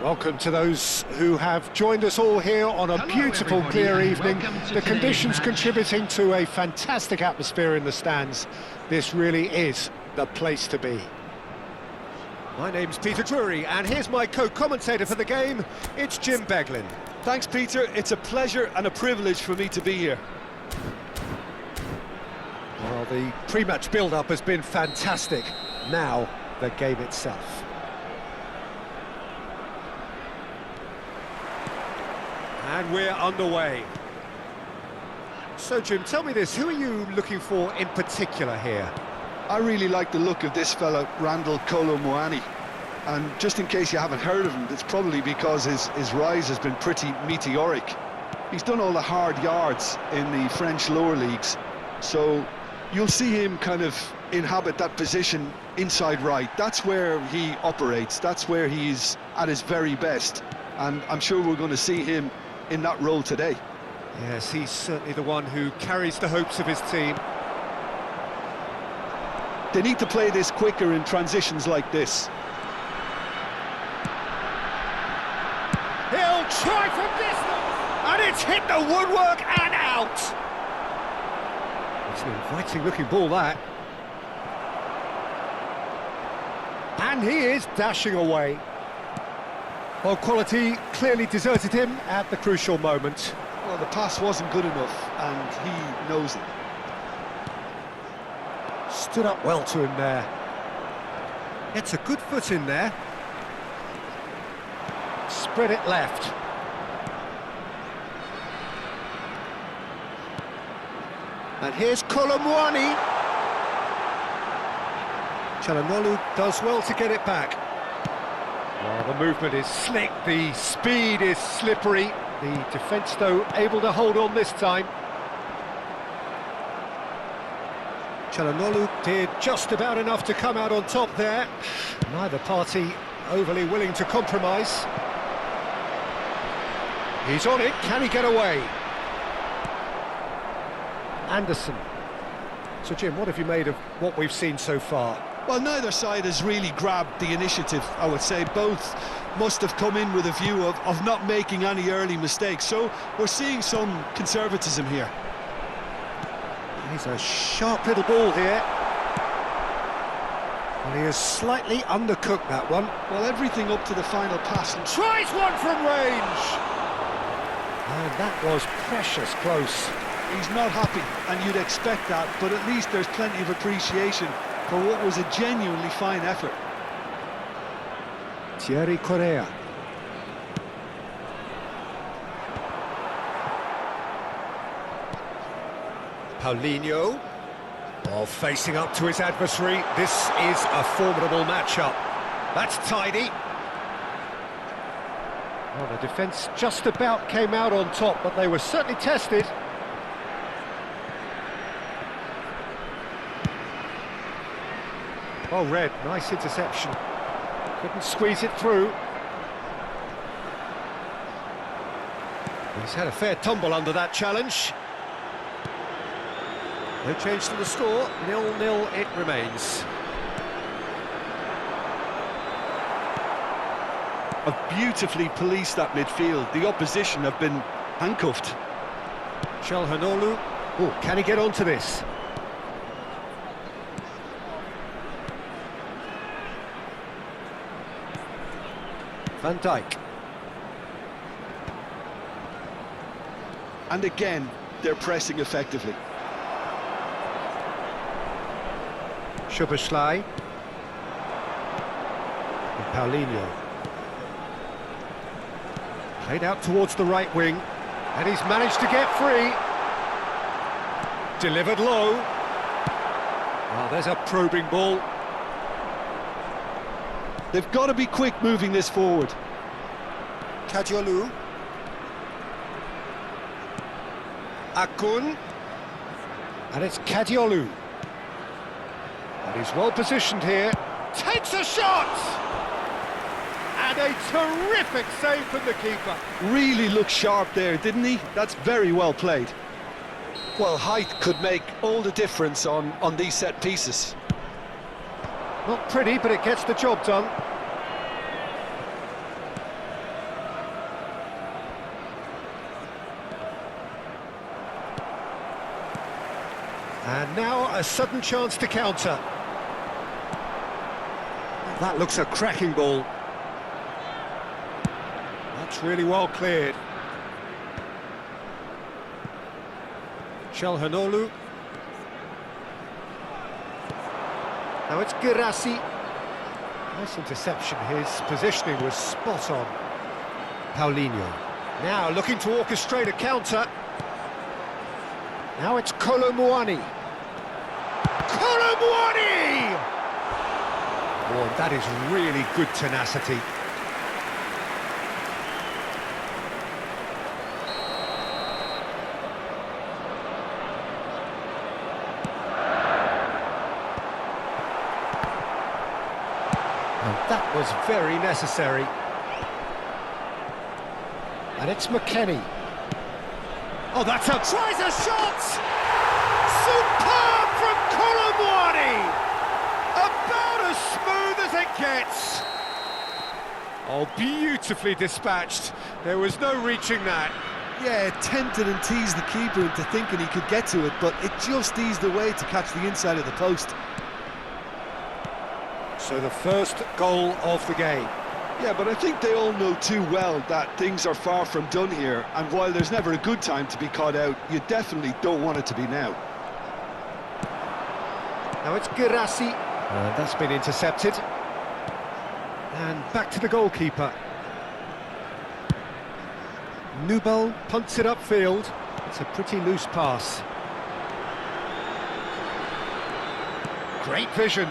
Welcome to those who have joined us all here on a beautiful, clear evening. The conditions contributing to a fantastic atmosphere in the stands. This really is the place to be. My name's Peter Drury, and here's my co-commentator for the game. It's Jim Beglin. Thanks, Peter. It's a pleasure and a privilege for me to be here. Well, the pre-match build-up has been fantastic. Now, the game itself. And we're underway. So, Jim, tell me this, who are you looking for in particular here? I really like the look of this fella, Randall Kolo Muani. And just in case you haven't heard of him, it's probably because his rise has been pretty meteoric. He's done all the hard yards in the French lower leagues, so you'll see him kind of inhabit that position inside right. That's where he operates, that's where he's at his very best, and I'm sure we're going to see him in that role today. Yes, he's certainly the one who carries the hopes of his team. They need to play this quicker in transitions like this. He'll try from distance, and it's hit the woodwork and out. It's an inviting looking ball, that. And he is dashing away. Well, quality clearly deserted him at the crucial moment. Well, the pass wasn't good enough, and he knows it. Stood up well to him there. Gets a good foot in there. Spread it left. And here's Kolo Muani. Çalhanoğlu does well to get it back. Well, the movement is slick, the speed is slippery. The defence, though, able to hold on this time. Çalhanoğlu did just about enough to come out on top there. Neither party overly willing to compromise. He's on it, can he get away? Anderson. So, Jim, what have you made of what we've seen so far? Well, neither side has really grabbed the initiative, I would say. Both must have come in with a view of not making any early mistakes. So we're seeing some conservatism here. He's a sharp little ball here. And he has slightly undercooked that one. Well, everything up to the final pass. And tries one from range! And that was precious close. He's not happy, and you'd expect that, but at least there's plenty of appreciation for what was a genuinely fine effort. Thierry Correa. Paulinho. While facing up to his adversary, this is a formidable matchup. That's tidy. Well, the defence just about came out on top, but they were certainly tested. Well read, nice interception. Couldn't squeeze it through. He's had a fair tumble under that challenge. No change to the score, 0-0 it remains. Have beautifully policed that midfield. The opposition have been handcuffed. Çalhanoğlu. Oh, can he get onto this? Van Dijk. And again, they're pressing effectively. Szoboszlai. And Paulinho. Played out towards the right wing, and he's managed to get free. Delivered low. Well, there's a probing ball. They've got to be quick moving this forward. Çalhanoğlu. Akun. And it's Çalhanoğlu. And he's well positioned here. Takes a shot! And a terrific save from the keeper. Really looked sharp there, didn't he? That's very well played. Well, height could make all the difference on these set pieces. Not pretty, but it gets the job done. And now a sudden chance to counter. That looks a cracking ball. That's really well cleared. Çalhanoğlu. Now it's Girassi. Nice interception, his positioning was spot on. Paulinho. Now looking to orchestrate a counter. Now it's Kolo Muani. Kolo Muani! Oh, that is really good tenacity. And that was very necessary. And it's McKennie. Oh, that's a... Tries a shot! Superb from Kolo Muani! About as smooth as it gets. Oh, beautifully dispatched. There was no reaching that. Yeah, tempted and teased the keeper into thinking he could get to it, but it just eased away to catch the inside of the post. So the first goal of the game. Yeah, but I think they all know too well that things are far from done here, and while there's never a good time to be caught out, you definitely don't want it to be now. Now it's Girassi. That's been intercepted. And back to the goalkeeper. Nubel punts it upfield. It's a pretty loose pass. Great vision.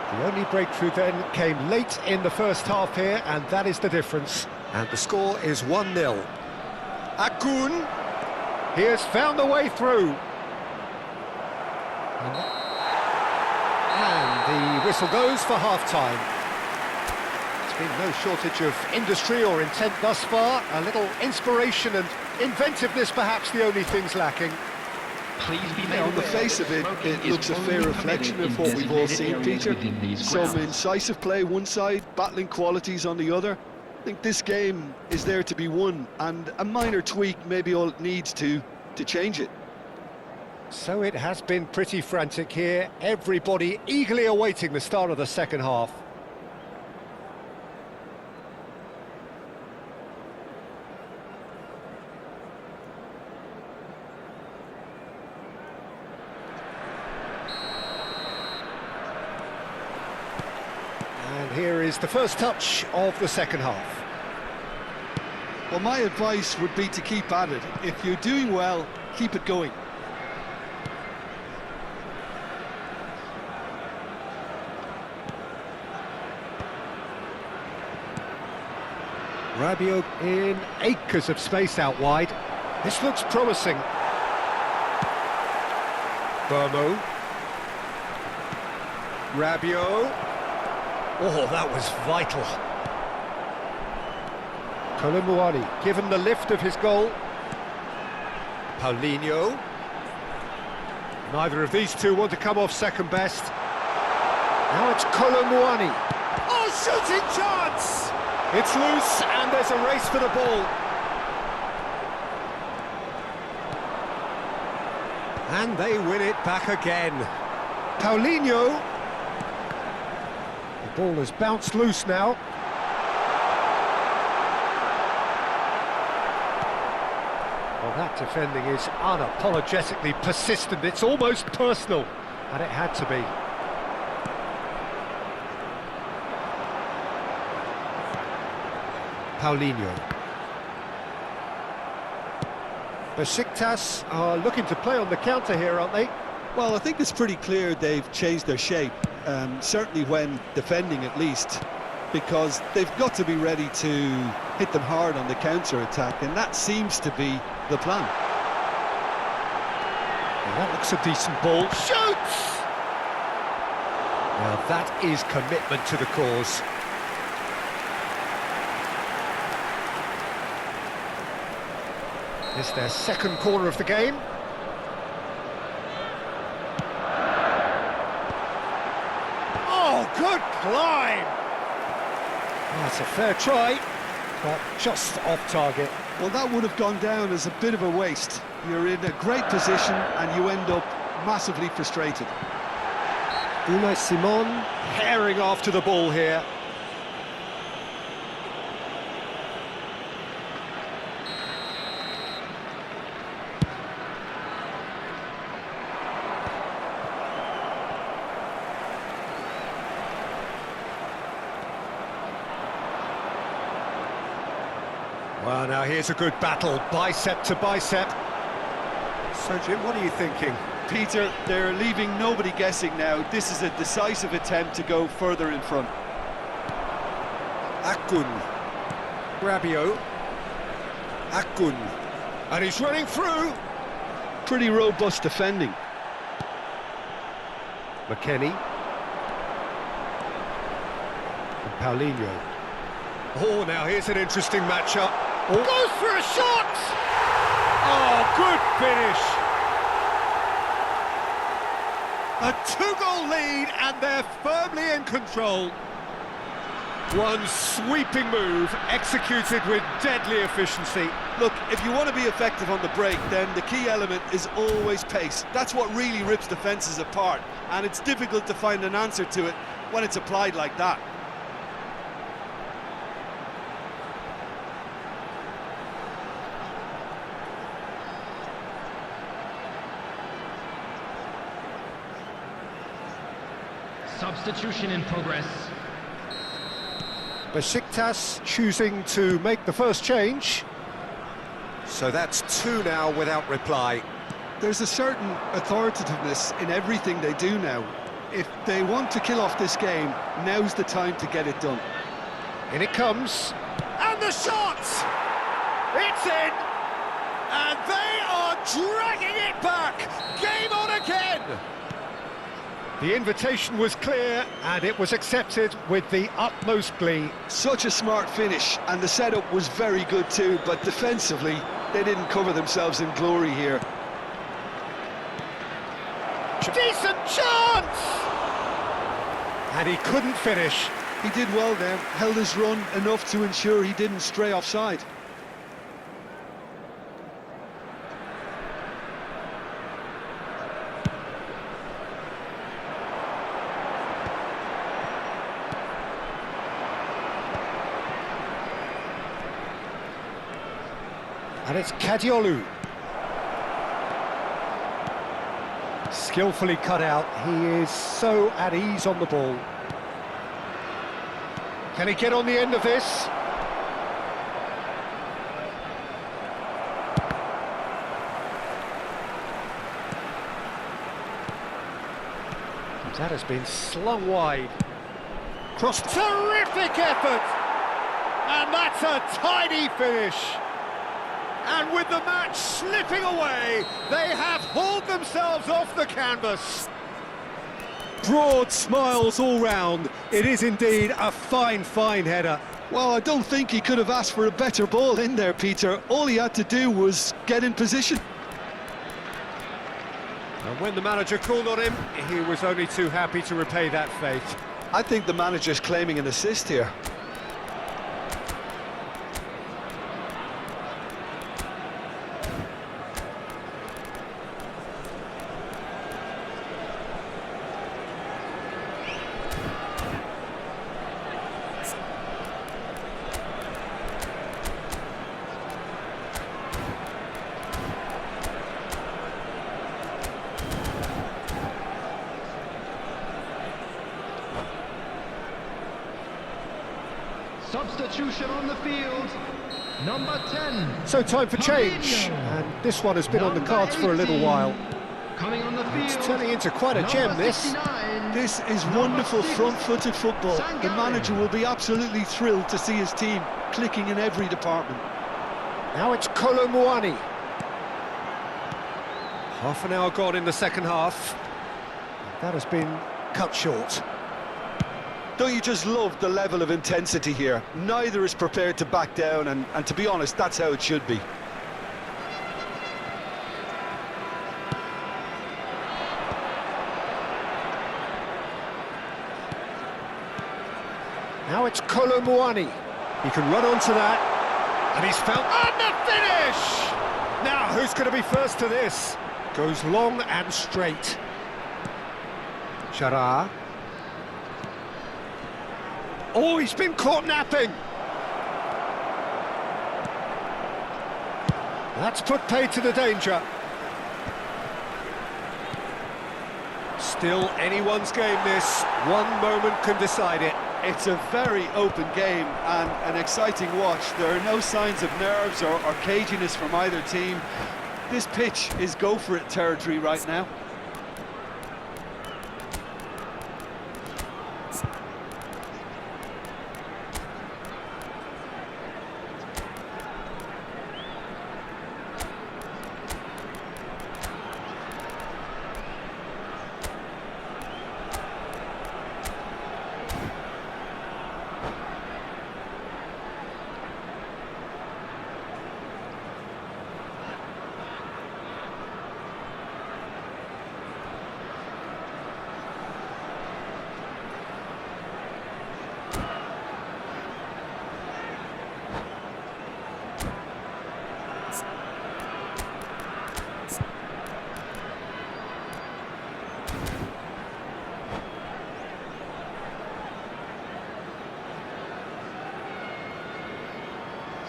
The only breakthrough then came late in the first half here, and that is the difference. And the score is 1-0. Akun, he has found the way through. And the whistle goes for half-time. There's been no shortage of industry or intent thus far. A little inspiration and inventiveness, perhaps the only things lacking. On the face of it, it looks a fair reflection of what we've all seen, Peter. Some incisive play one side, battling qualities on the other. I think this game is there to be won, and a minor tweak may be all it needs to change it. So it has been pretty frantic here. Everybody eagerly awaiting the start of the second half. And here is the first touch of the second half. Well, my advice would be to keep at it. If you're doing well, keep it going. Rabiot in acres of space out wide. This looks promising. Burmo. Rabiot. Oh, that was vital. Kolo Muani, given the lift of his goal. Paulinho. Neither of these two want to come off second best. Now it's Kolo Muani. Oh, shooting chance! It's loose, and there's a race for the ball. And they win it back again. Paulinho. The ball has bounced loose now. Well, that defending is unapologetically persistent. It's almost personal, and it had to be. Paulinho. Besiktas are looking to play on the counter here, aren't they? Well, I think it's pretty clear they've changed their shape, certainly when defending at least, because they've got to be ready to hit them hard on the counter-attack, and that seems to be the plan. Well, that looks a decent ball. Shoots! Now that is commitment to the cause. It's their second corner of the game. Oh, good climb! Oh, that's a fair try. but just off target. Well, that would have gone down as a bit of a waste. You're in a great position and you end up massively frustrated. Unai Simon herring after the ball here. Well, now here's a good battle, bicep to bicep. So, Jim, what are you thinking? Peter, they're leaving nobody guessing now. This is a decisive attempt to go further in front. Akun. Rabiot. Akun. And he's running through. Pretty robust defending. McKennie. And Paulinho. Oh, now here's an interesting matchup. Oh. Goes for a shot! Oh, good finish! A two-goal lead, and they're firmly in control. One sweeping move, executed with deadly efficiency. Look, if you want to be effective on the break, then the key element is always pace. That's what really rips defences apart, and it's difficult to find an answer to it when it's applied like that. Substitution in progress. Besiktas choosing to make the first change. So that's two now without reply. There's a certain authoritativeness in everything they do now. If they want to kill off this game, now's the time to get it done. In it comes. And the shot! It's in! And they are dragging it back! Game on again! The invitation was clear, and it was accepted with the utmost glee. Such a smart finish, and the setup was very good too, but defensively, they didn't cover themselves in glory here. Decent chance! And he couldn't finish. He did well there, held his run enough to ensure he didn't stray offside. And it's Kadiolu. Skillfully cut out. He is so at ease on the ball. Can he get on the end of this? That has been slung wide. Cross. Terrific effort! And that's a tidy finish. And with the match slipping away, they have hauled themselves off the canvas. Broad smiles all round. It is indeed a fine, fine header. Well, I don't think he could have asked for a better ball in there, Peter. All he had to do was get in position. And when the manager called on him, he was only too happy to repay that fate. I think the manager's claiming an assist here. Substitution on the field. Number 10. So time for change. And this one has been on the cards for a little while. Coming on the field. It's turning into quite a gem, this. This is wonderful front-footed football. The manager will be absolutely thrilled to see his team clicking in every department. Now it's Kolo Muani. Half an hour gone in the second half. That has been cut short. Don't you just love the level of intensity here? Neither is prepared to back down, and to be honest, that's how it should be. Now it's Kolo Muani. He can run onto that, and he's felt on the finish! Now, who's going to be first to this? Goes long and straight. Chara. Oh, he's been caught napping! That's put paid to the danger. Still anyone's game, this. One moment can decide it. It's a very open game and an exciting watch. There are no signs of nerves or caginess from either team. This pitch is go-for-it territory right now.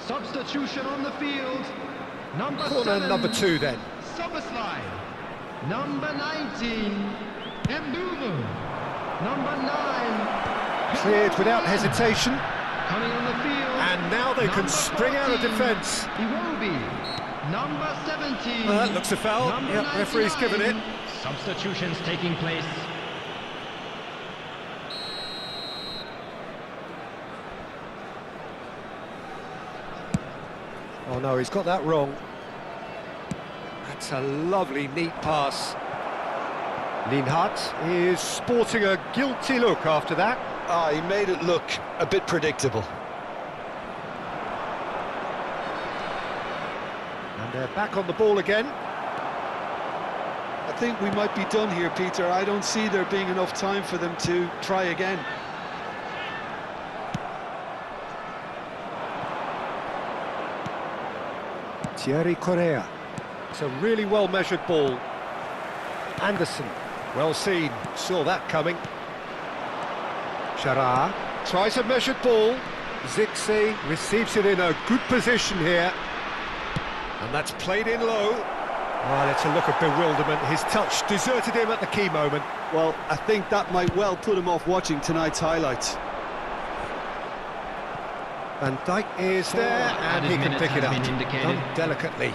Substitution on the field. Number Corner 7. number 2 then. Soboslai. Number 19. Mbumu. Number 9. Cleared without hesitation. Coming on the field. And now they can Number spring out of 14, defence. Iwobi. Number 17. Well, that looks a foul. Number Yep, referee's given it. 99. Substitutions taking place. Oh no, he's got that wrong. That's a lovely, neat pass. Linhart is sporting a guilty look after that. Ah, he made it look a bit predictable. And they're back on the ball again. I think we might be done here, Peter. I don't see there being enough time for them to try again. Thierry Correa. It's a really well-measured ball. Anderson, well seen, saw that coming. Chara tries a measured ball. Zixi receives it in a good position here. And that's played in low. Well, it's a look of bewilderment. His touch deserted him at the key moment. Well, I think that might well put him off watching tonight's highlights. Van Dijk is there, and he can pick it up. Done delicately.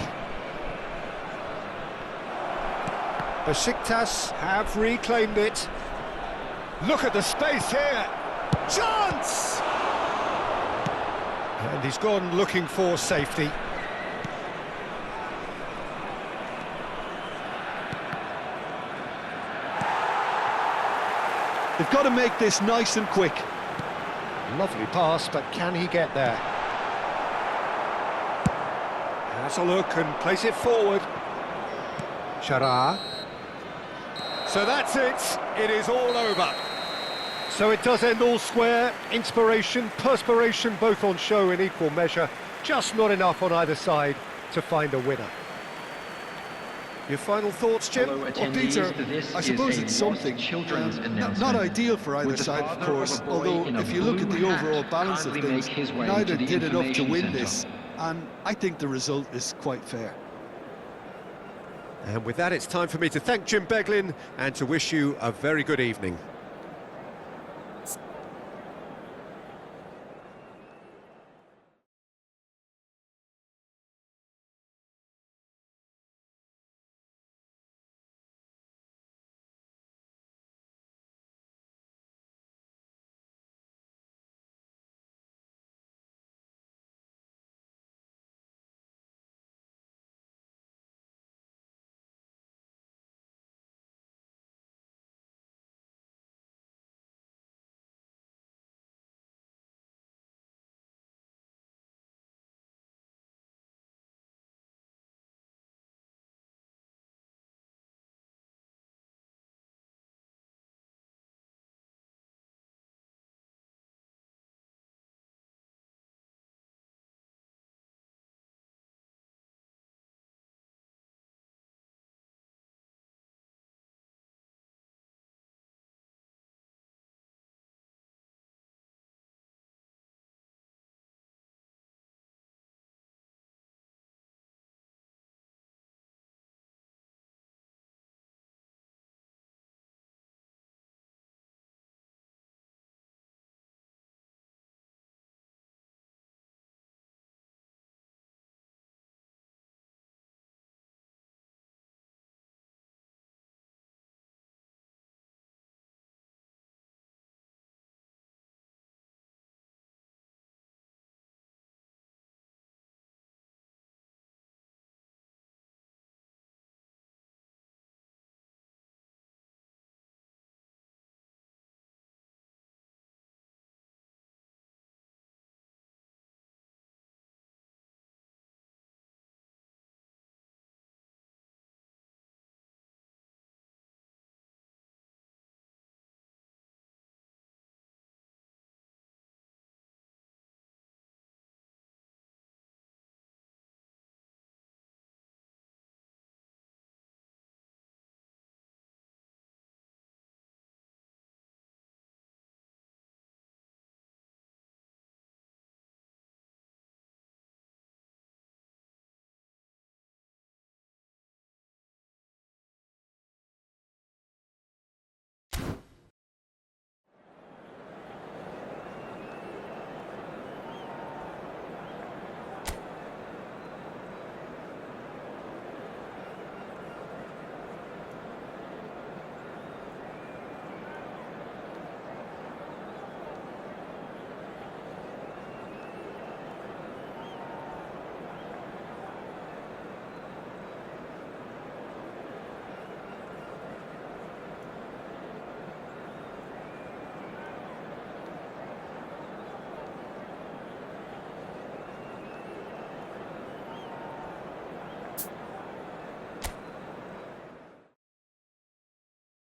Besiktas have reclaimed it. Look at the space here. Chance! And he's gone looking for safety. They've got to make this nice and quick. Lovely pass, but can he get there? Has a look and place it forward. Chara. So that's it. It is all over. So it does end all square. Inspiration, perspiration, both on show in equal measure. Just not enough on either side to find a winner. Your final thoughts, Jim? Well, Peter, I suppose it's something. Not ideal for either side, of course, although if you look at the overall balance of things, neither did enough to win this, and I think the result is quite fair. And with that, it's time for me to thank Jim Beglin and to wish you a very good evening.